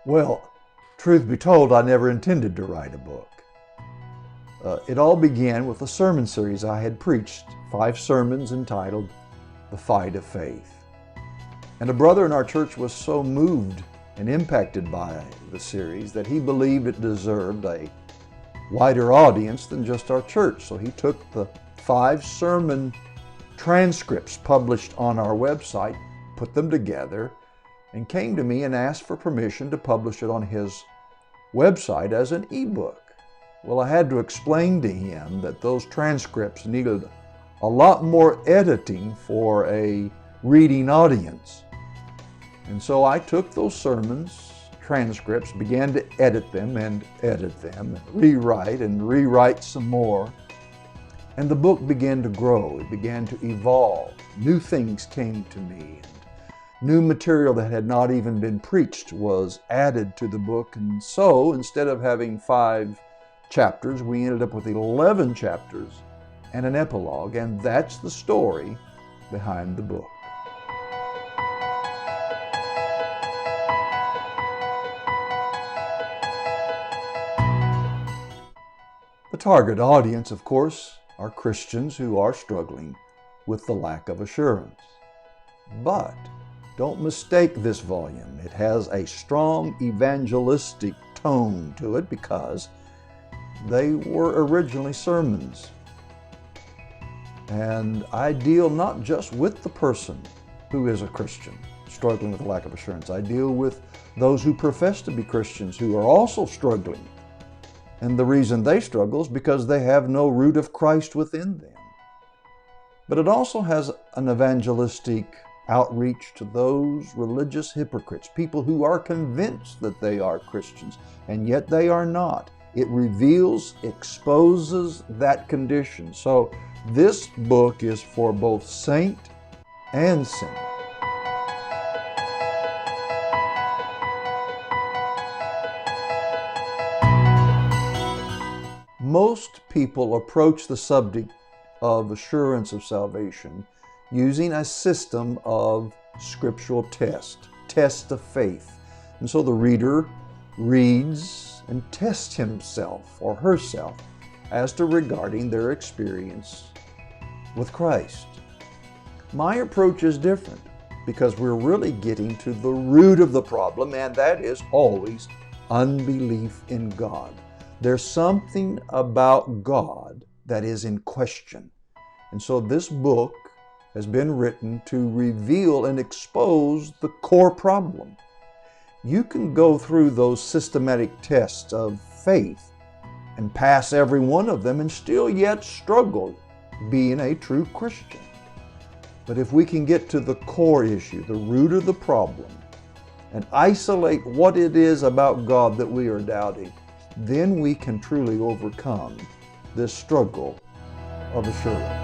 Well, truth be told, I never intended to write a book. It all began with a sermon series I had preached, 5 sermons entitled The Fight of Faith. And a brother in our church was so moved and impacted by the series that he believed it deserved a wider audience than just our church. So he took the 5 sermon transcripts published on our website, put them together, and came to me and asked for permission to publish it on his website as an ebook. Well, I had to explain to him that those transcripts needed a lot more editing for a reading audience. And so I took those sermons, transcripts, began to edit them, and rewrite some more. And the book began to grow. It began to evolve. New things came to me. New material that had not even been preached was added to the book. And so instead of having 5 chapters, we ended up with 11 chapters and an epilogue. And that's the story behind the book. The target audience, of course, are Christians who are struggling with the lack of assurance. But don't mistake this volume. It has a strong evangelistic tone to it because they were originally sermons. And I deal not just with the person who is a Christian struggling with a lack of assurance. I deal with those who profess to be Christians who are also struggling. And the reason they struggle is because they have no root of Christ within them. But it also has an evangelistic outreach to those religious hypocrites, people who are convinced that they are Christians, and yet they are not. It reveals, exposes that condition. So this book is for both saint and sinner. Most people approach the subject of assurance of salvation using a system of scriptural test of faith. And so the reader reads and tests himself or herself as to regarding their experience with Christ. My approach is different because we're really getting to the root of the problem, and that is always unbelief in God. There's something about God that is in question. And so this book has been written to reveal and expose the core problem. You can go through those systematic tests of faith and pass every one of them and still yet struggle being a true Christian. But if we can get to the core issue, the root of the problem, and isolate what it is about God that we are doubting, then we can truly overcome this struggle of assurance.